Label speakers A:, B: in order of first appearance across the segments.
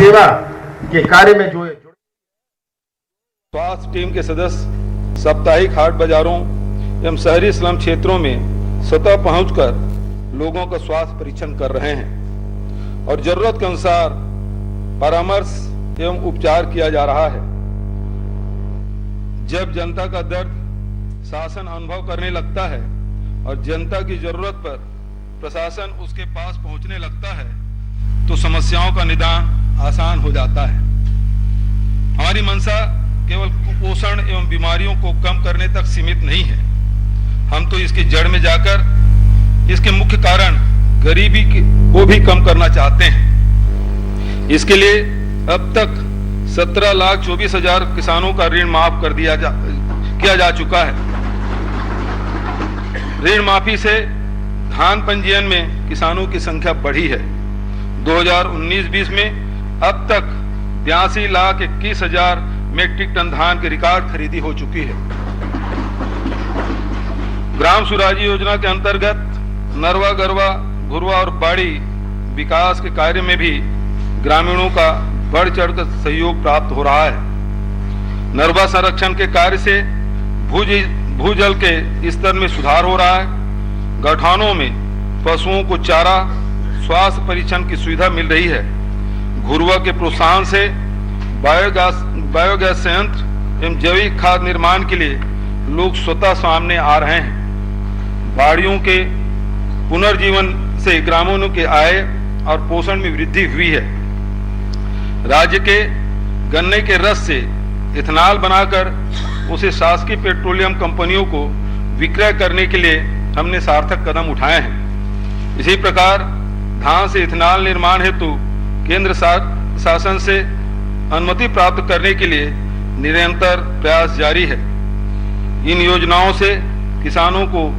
A: सेवा के कार्य में जो
B: स्वास्थ्य टीम के सदस्य साप्ताहिक हाट बाजारों एवं शहरी स्लम क्षेत्रों में स्वतः पहुंचकर लोगों का स्वास्थ्य परीक्षण कर रहे हैं और जरूरत के अनुसार परामर्श एवं उपचार किया जा रहा है। जब जनता का दर्द शासन अनुभव करने लगता है और जनता की जरूरत पर प्रशासन उसके पास पहुंचने लगता है तो समस्याओं का निदान आसान हो जाता है। हमारी मंशा केवल कुपोषण एवं बीमारियों को कम करने तक सीमित नहीं है, हम तो इसकी जड़ में जाकर इसके मुख्य कारण गरीबी को भी कम करना चाहते हैं। इसके लिए अब तक 17,24,000 किसानों का ऋण माफ कर किया जा चुका है। ऋण माफी से धान पंजीयन में किसानों की संख्या बढ़ी है। 2019-20 में अब तक 82,21,000 मेट्रिक टन धान की रिकॉर्ड खरीदी हो चुकी है। ग्राम स्वराज योजना के अंतर्गत नरवा, गरवा, घुरवा और बाड़ी विकास के कार्य में भी ग्रामीणों का बढ़ चढ़कर सहयोग प्राप्त हो रहा है। नरवा संरक्षण के कार्य से भूजल के स्तर में सुधार हो रहा है। गठानों में पशुओं को चारा, स्वास्थ्य परीक्षण की सुविधा मिल रही है। घुरवा के प्रोत्साहन से बायोगैस संयंत्र एवं जैविक खाद निर्माण के लिए लोग स्वतः सामने आ रहे हैं। बाड़ियों के पुनर्जीवन से ग्रामीणों के आय और पोषण में वृद्धि हुई है। राज्य के गन्ने के रस से इथेनॉल बनाकर उसे शासकीय पेट्रोलियम कंपनियों को विक्रय करने के लिए हमने सार्थक कदम उठाए हैं। इसी प्रकार धान से इथेनॉल निर्माण हेतु केंद्र शासन से अनुमति प्राप्त करने के लिए निरंतर प्रयास जारी है। इन योजनाओं से किसानों को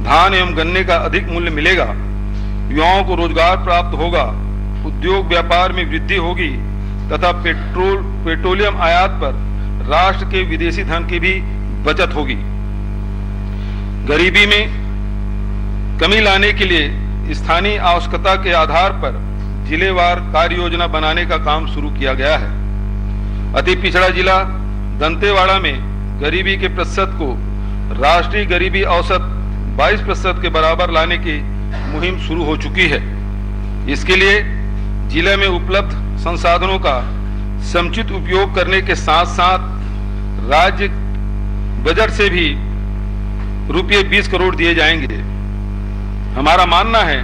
B: धान एवं गन्ने का अधिक मूल्य मिलेगा, युवाओं को रोजगार प्राप्त होगा, उद्योग व्यापार में वृद्धि होगी तथा पेट्रोलियम आयात पर राष्ट्र के विदेशी धन की भी बचत होगी। गरीबी में कमी लाने के लिए स्थानीय आवश्यकता के आधार पर जिलेवार कार्य योजना बनाने का काम शुरू किया गया है। अति पिछड़ा जिला दंतेवाड़ा में गरीबी के प्रतिशत को राष्ट्रीय गरीबी औसत 22% के बराबर लाने की मुहिम शुरू हो चुकी है। इसके लिए जिले में उपलब्ध संसाधनों का समुचित उपयोग करने के साथ साथ राज्य बजट से भी रुपये 20 करोड़ दिए जाएंगे। हमारा मानना है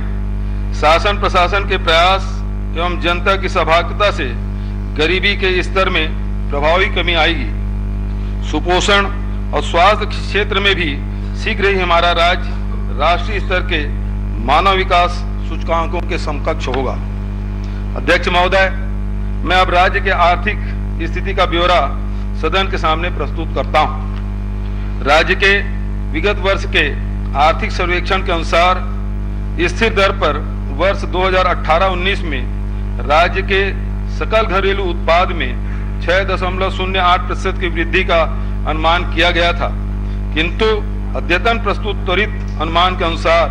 B: शासन प्रशासन के प्रयास एवं जनता की सहभागिता से गरीबी के स्तर में प्रभावी कमी आएगी। सुपोषण और स्वास्थ्य क्षेत्र में भी शीघ्र ही हमारा राज्य राष्ट्रीय स्तर के मानव विकास सूचकांकों के समकक्ष होगा। अध्यक्ष महोदय, मैं अब राज्य के आर्थिक स्थिति का ब्यौरा सदन के सामने प्रस्तुत करता हूं। राज्य के विगत वर्ष के आर्थिक सर्वेक्षण के अनुसार स्थिर दर पर वर्ष 2018-19 में राज्य के सकल घरेलू उत्पाद में 6.08% की वृद्धि का अनुमान किया गया था, किंतु अद्यतन प्रस्तुत त्वरित अनुमान के अनुसार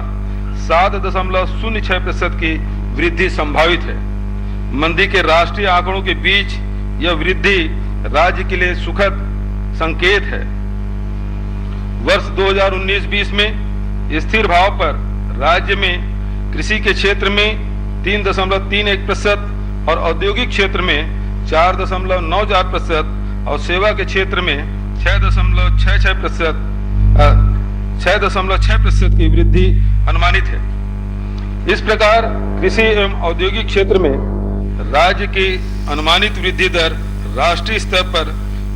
B: 7.06% की वृद्धि संभावित है। मंदी के राष्ट्रीय आंकड़ों के बीच यह वृद्धि राज्य के लिए सुखद संकेत है। वर्ष 2019-20 में स्थिर भाव पर राज्य में कृषि के क्षेत्र में 3.31% और औद्योगिक क्षेत्र में 4.94% और सेवा के क्षेत्र में 6.6% की वृद्धि अनुमानित है। इस प्रकार कृषि एवं औद्योगिक क्षेत्र में राज्य की अनुमानित वृद्धि दर राष्ट्रीय स्तर पर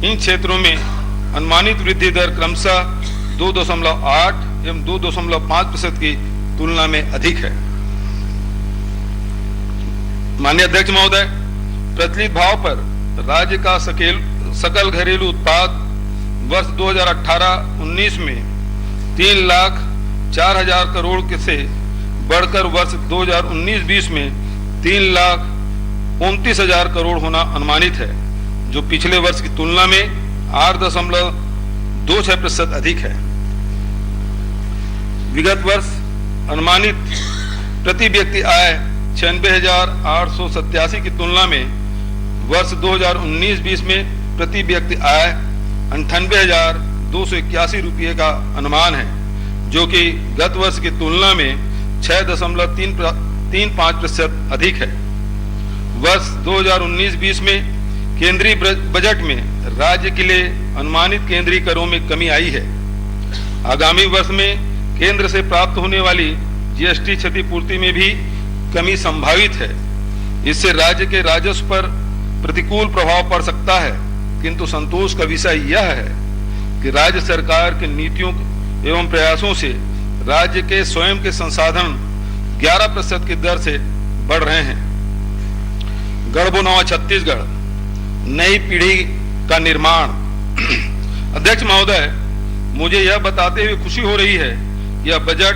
B: इन क्षेत्रों में अनुमानित वृद्धि दर क्रमशः 2.8 एवं 2.5% की तुलना में अधिक है। माननीय अध्यक्ष महोदय, प्रचलित भाव पर राज्य का सकल घरेलू उत्पाद वर्ष 2018-19 में 3,04,000 करोड़ से बढ़कर वर्ष 2019-20 में 3,29,000 करोड़ होना अनुमानित है, जो पिछले वर्ष की तुलना में 8.26% अधिक है। विगत वर्ष अनुमानित प्रति व्यक्ति आय 96,887 की तुलना में वर्ष 2019-20 में प्रति व्यक्ति आय 98,281 रुपये का अनुमान है, जो कि गत वर्ष की तुलना में 6.35% अधिक है। वर्ष 2019-20 में केंद्रीय बजट में राज्य के लिए अनुमानित केंद्रीय करों में कमी आई है। आगामी वर्ष में केंद्र से प्राप्त होने वाली जीएसटी क्षतिपूर्ति में भी कमी संभावित है। इससे राज्य के राजस्व पर प्रतिकूल प्रभाव पड़ सकता है, किंतु संतोष का विषय यह है कि राज्य सरकार की नीतियों एवं प्रयासों से राज्य के स्वयं के संसाधन 11% की दर से बढ़ रहे हैं। गढ़बो छत्तीसगढ़ नई पीढ़ी का निर्माण। अध्यक्ष महोदय, मुझे यह बताते हुए खुशी हो रही है कि यह बजट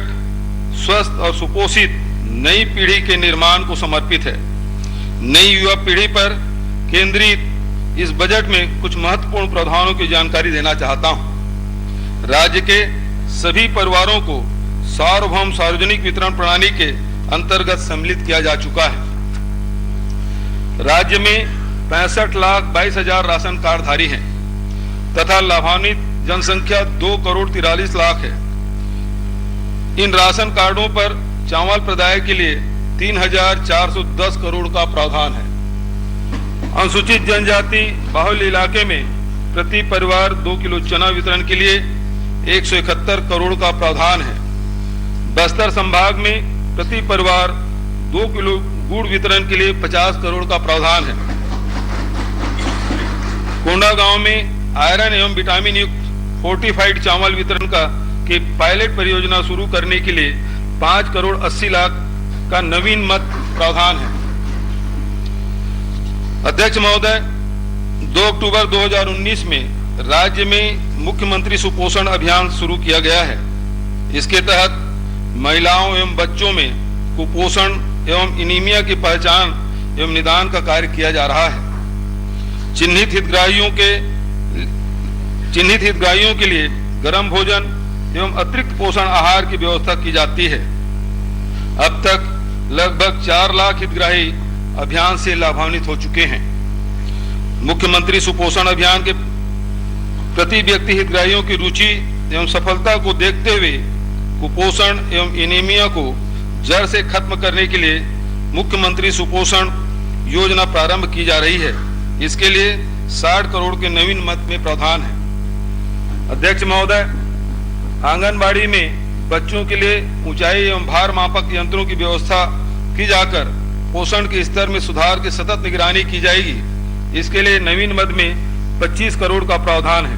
B: स्वस्थ और सुपोषित नई पीढ़ी के निर्माण को समर्पित है। नई युवा पीढ़ी पर केंद्रित इस बजट में कुछ महत्वपूर्ण प्रावधानों की जानकारी देना चाहता हूं। राज्य के सभी परिवारों को सार्वभौम सार्वजनिक वितरण प्रणाली के अंतर्गत सम्मिलित किया जा चुका है। राज्य में 65,22,000 राशन कार्डधारी हैं तथा लाभान्वित जनसंख्या 2,43,00,000 है। इन राशन कार्डों पर चावल प्रदाय के लिए 3,410 करोड़ का प्रावधान है। अनुसूचित जनजाति बाहुल्य इलाके में प्रति परिवार 2 किलो चना वितरण के लिए 171 करोड़ का प्रावधान है। बस्तर संभाग में प्रति परिवार 2 किलो गुड़ वितरण के लिए 50 करोड़ का प्रावधान है। कोंडागांव में आयरन एवं विटामिन युक्त फोर्टिफाइड चावल वितरण के पायलट परियोजना शुरू करने के लिए 5,80,00,000 का नवीन मत प्रावधान है। अध्यक्ष महोदय, 2 अक्टूबर 2019 में राज्य में मुख्यमंत्री सुपोषण अभियान शुरू किया गया है। इसके तहत महिलाओं एवं बच्चों में कुपोषण एवं एनीमिया की पहचान एवं निदान का कार्य किया जा रहा है। चिन्हित हितग्राहियों के लिए गर्म भोजन एवं अतिरिक्त पोषण आहार की व्यवस्था की जाती है। अब तक लगभग 4 लाख हितग्राही अभियान से लाभान्वित हो चुके हैं। मुख्यमंत्री सुपोषण अभियान के प्रति व्यक्ति हितग्राहियों की रुचि एवं सफलता को देखते हुए कुपोषण एवं एनीमिया को जड़ से खत्म करने के लिए मुख्यमंत्री सुपोषण योजना प्रारंभ की जा रही है। इसके लिए 60 करोड़ के नवीन मद में प्रावधान है। अध्यक्ष महोदय, आंगनबाड़ी में बच्चों के लिए ऊंचाई एवं भार मापक यंत्रों की व्यवस्था की जाकर पोषण के स्तर में सुधार की सतत निगरानी की जाएगी। इसके लिए नवीन मद में 25 करोड़ का प्रावधान है।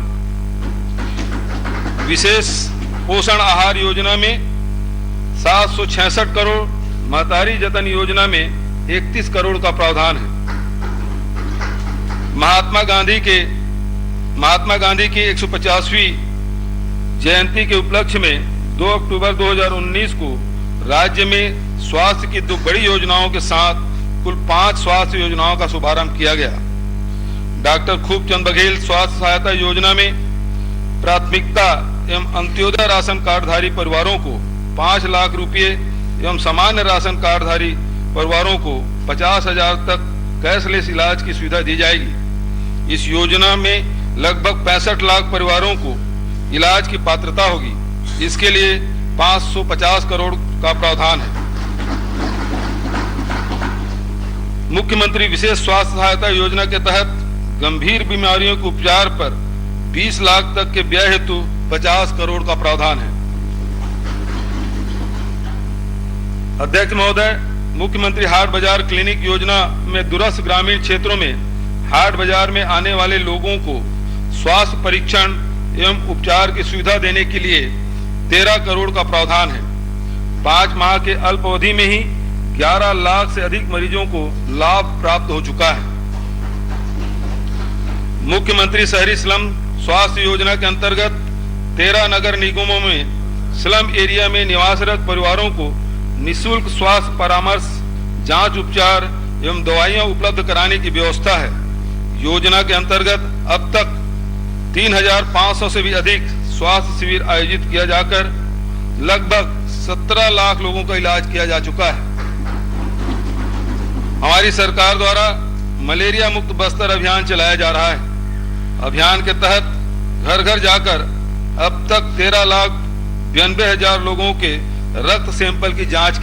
B: विशेष पोषण आहार योजना में 766 करोड़, महतारी जतन योजना में 31 करोड़ का प्रावधान है। महात्मा गांधी की 150वीं जयंती के उपलक्ष्य में 2 अक्टूबर 2019 को राज्य में स्वास्थ्य की 2 बड़ी योजनाओं के साथ कुल 5 स्वास्थ्य योजनाओं का शुभारंभ किया गया। डॉक्टर खूबचंद बघेल स्वास्थ्य सहायता योजना में प्राथमिकता एवं अंत्योदय राशन कार्डधारी परिवारों को 5 लाख रुपये एवं सामान्य राशन कार्डधारी परिवारों को 50,000 तक कैशलेस इलाज की सुविधा दी जाएगी। इस योजना में लगभग 65 लाख परिवारों को इलाज की पात्रता होगी। इसके लिए 550 करोड़ का प्रावधान है। मुख्यमंत्री विशेष स्वास्थ्य सहायता योजना के तहत गंभीर बीमारियों के उपचार पर 20 लाख तक के व्यय हेतु 50 करोड़ का प्रावधान है। अध्यक्ष महोदय, मुख्यमंत्री हाट बाजार क्लिनिक योजना में दूरस्थ ग्रामीण क्षेत्रों में हाट बाजार में आने वाले लोगों को स्वास्थ्य परीक्षण एवं उपचार की सुविधा देने के लिए 13 करोड़ का प्रावधान है। 5 माह के अल्प अवधि में ही 11 लाख से अधिक मरीजों को लाभ प्राप्त हो चुका है। मुख्यमंत्री शहरी स्लम स्वास्थ्य योजना के अंतर्गत 13 नगर निगमों में स्लम एरिया में निवासरत परिवारों को निःशुल्क स्वास्थ्य परामर्श, जांच, उपचार एवं दवाइयां उपलब्ध कराने की व्यवस्था है। योजना के अंतर्गत अब तक 3,500 से भी अधिक स्वास्थ्य शिविर आयोजित किया जाकर लगभग 17 लाख लोगों का इलाज किया जा चुका है। हमारी सरकार द्वारा मलेरिया मुक्त बस्तर अभियान चलाया जा रहा है। अभियान के तहत घर घर जाकर अब तक 13,92,000 लोगों के रक्त सैंपल की जांच